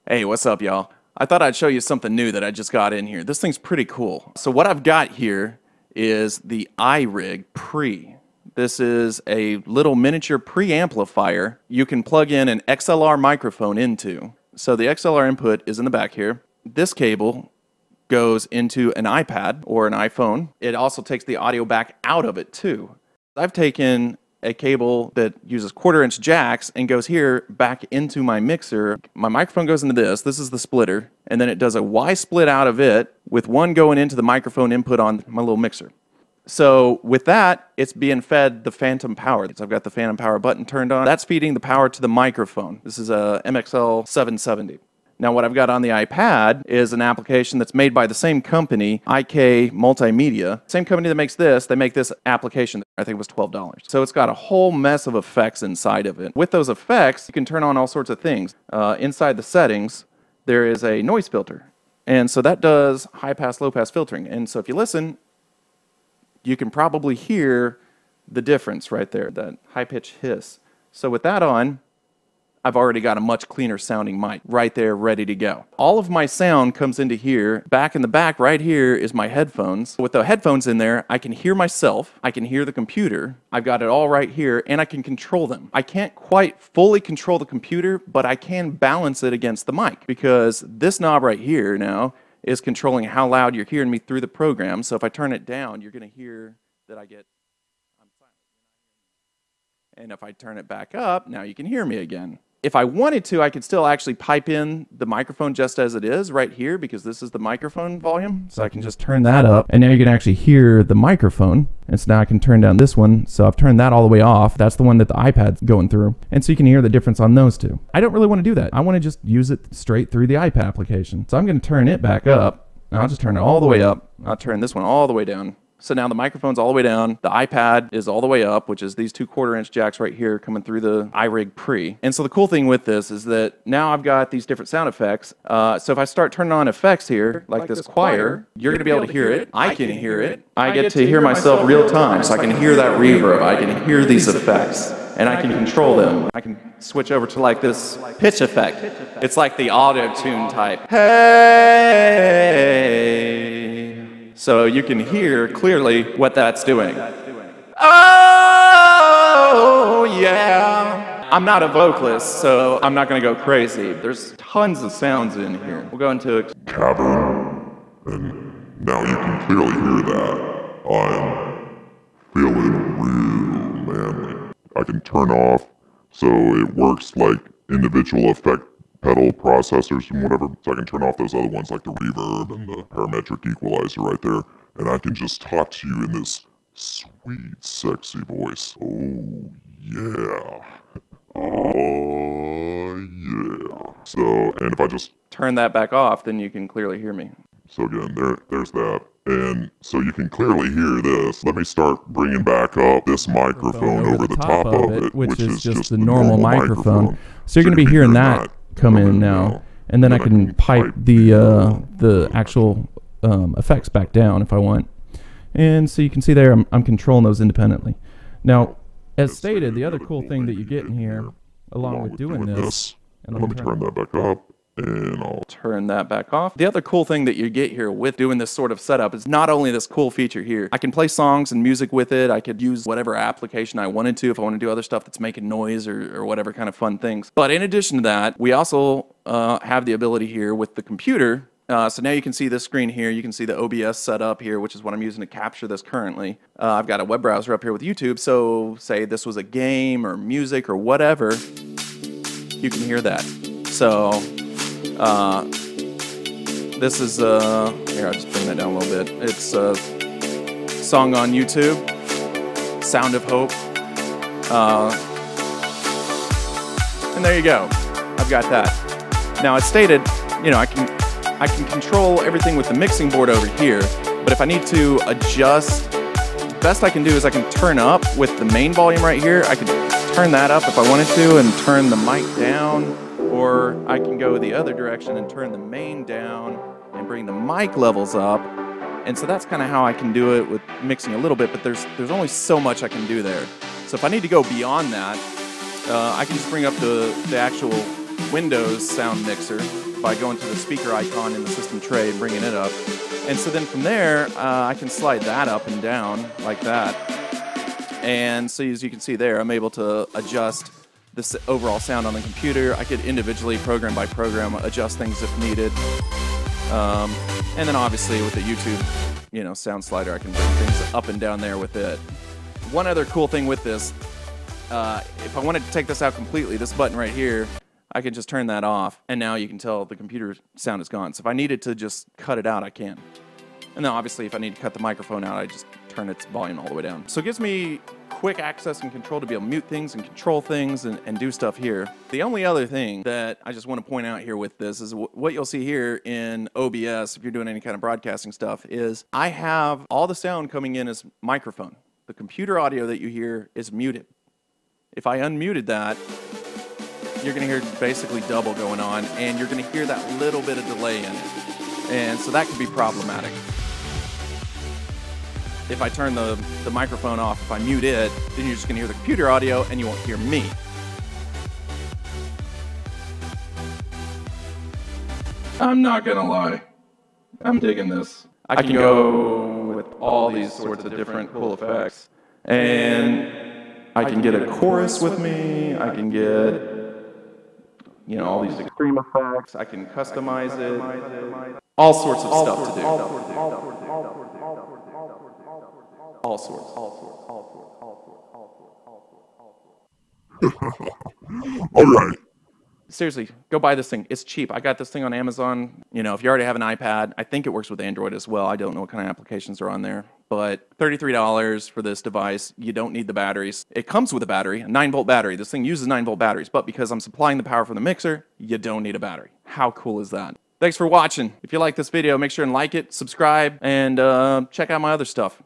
Hey, what's up, y'all? I thought I'd show you something new that I just got in here. This thing's pretty cool. So what I've got here is the iRig Pre. This is a little miniature preamplifier you can plug in an XLR microphone into. So the XLR input is in the back here. This cable goes into an iPad or an iPhone. It also takes the audio back out of it too. I've taken a cable that uses 1/4-inch jacks and goes here back into my mixer. My microphone goes into this. This is the splitter. And then it does a Y split out of it with one going into the microphone input on my little mixer. So with that, it's being fed the phantom power. So I've got the phantom power button turned on. That's feeding the power to the microphone. This is a MXL 770. Now what I've got on the iPad is an application that's made by the same company, IK Multimedia. Same company that makes this, they make this application. I think it was $12. So it's got a whole mess of effects inside of it. With those effects, you can turn on all sorts of things. Inside the settings, there is a noise filter. And so that does high pass, low pass filtering. And so if you listen, you can probably hear the difference right there, that high pitch hiss. So with that on, I've already got a much cleaner sounding mic right there ready to go. All of my sound comes into here. Back in the back right here is my headphones. With the headphones in there, I can hear myself, I can hear the computer, I've got it all right here, and I can control them. I can't quite fully control the computer, but I can balance it against the mic because this knob right here now is controlling how loud you're hearing me through the program. So if I turn it down, you're gonna hear that I'm silent. And if I turn it back up, now you can hear me again. If I wanted to, I could still actually pipe in the microphone just as it is right here because this is the microphone volume. So I can just turn that up and now you can actually hear the microphone. And so now I can turn down this one. So I've turned that all the way off. That's the one that the iPad's going through. And so you can hear the difference on those two. I don't really want to do that. I want to just use it straight through the iPad application. So I'm going to turn it back up. I'll just turn it all the way up. I'll turn this one all the way down. So now the microphone's all the way down, the iPad is all the way up, which is these two 1/4-inch jacks right here coming through the iRig Pre. And so the cool thing with this is that now I've got these different sound effects. So if I start turning on effects here, like this choir, you're gonna be able to hear it. I can hear it. I get to hear myself real time, so I can hear that reverb. I can hear these effects, and I can control them. I can switch over to like this pitch effect. It's like the auto-tune type. Hey. So you can hear clearly what that's doing. Oh, yeah. I'm not a vocalist, so I'm not going to go crazy. There's tons of sounds in here. We'll go into a cavern, and now you can clearly hear that. I'm feeling real manly. I can turn off so it works like individual effect pedal processors and whatever, so I can turn off those other ones like the reverb and the parametric equalizer right there, and I can just talk to you in this sweet, sexy voice. Oh yeah. Oh yeah. So, and if I just turn that back off, then you can clearly hear me. So again, there's that. And so you can clearly hear this. Let me start bringing back up this microphone over the top of it, which is just the normal microphone. So you're going to be hearing that come in now, and then I can pipe the actual effects back down if I want. And so you can see there I'm controlling those independently. Now, as stated, the other cool thing that you get in here, along with doing this, and let me turn that back up, and I'll turn that back off. The other cool thing that you get here with doing this sort of setup is not only this cool feature here. I can play songs and music with it. I could use whatever application I wanted to if I want to do other stuff that's making noise or whatever kind of fun things. But in addition to that, we also have the ability here with the computer. So now you can see this screen here. You can see the OBS setup here, which is what I'm using to capture this currently. I've got a web browser up here with YouTube. So say this was a game or music or whatever, you can hear that. So this is, here, I'll just bring that down a little bit. It's a song on YouTube, Sound of Hope. And there you go. I've got that. Now, it's stated, you know, I can control everything with the mixing board over here, but if I need to adjust, the best I can do is I can turn up with the main volume right here. I could turn that up if I wanted to and turn the mic down. Or I can go the other direction and turn the main down and bring the mic levels up. And so that's kind of how I can do it with mixing a little bit, but there's only so much I can do there. So if I need to go beyond that, I can just bring up the actual Windows sound mixer by going to the speaker icon in the system tray and bringing it up. And so then from there, I can slide that up and down like that. And so as you can see there, I'm able to adjust the overall sound on the computer. I could individually, program by program, adjust things if needed. And then obviously with the YouTube, sound slider, I can bring things up and down there with it. One other cool thing with this, if I wanted to take this out completely, this button right here, I can just turn that off, and now you can tell the computer sound is gone. So if I needed to just cut it out, I can. And then obviously if I need to cut the microphone out, I just turn its volume all the way down. So it gives me quick access and control to be able to mute things and control things and do stuff here. The only other thing that I just want to point out here with this is what you'll see here in OBS, if you're doing any kind of broadcasting stuff, is I have all the sound coming in as microphone. The computer audio that you hear is muted. If I unmuted that, you're going to hear basically double going on, and you're going to hear that little bit of delay in it. And so that could be problematic. If I turn the microphone off, if I mute it, then you're just going to hear the computer audio and you won't hear me. I'm not going to lie. I'm digging this. I can go with all these sorts of different cool effects. And I can get a chorus with me. I can get all these extreme effects. I can customize it. All sorts of stuff to do. All sorts. All right. Seriously, go buy this thing. It's cheap. I got this thing on Amazon. If you already have an iPad, I think it works with Android as well. I don't know what kind of applications are on there. But $33 for this device. You don't need the batteries. It comes with a battery, a 9-volt battery. This thing uses 9-volt batteries. But because I'm supplying the power from the mixer, you don't need a battery. How cool is that? Thanks for watching. If you like this video, make sure and like it, subscribe, and check out my other stuff.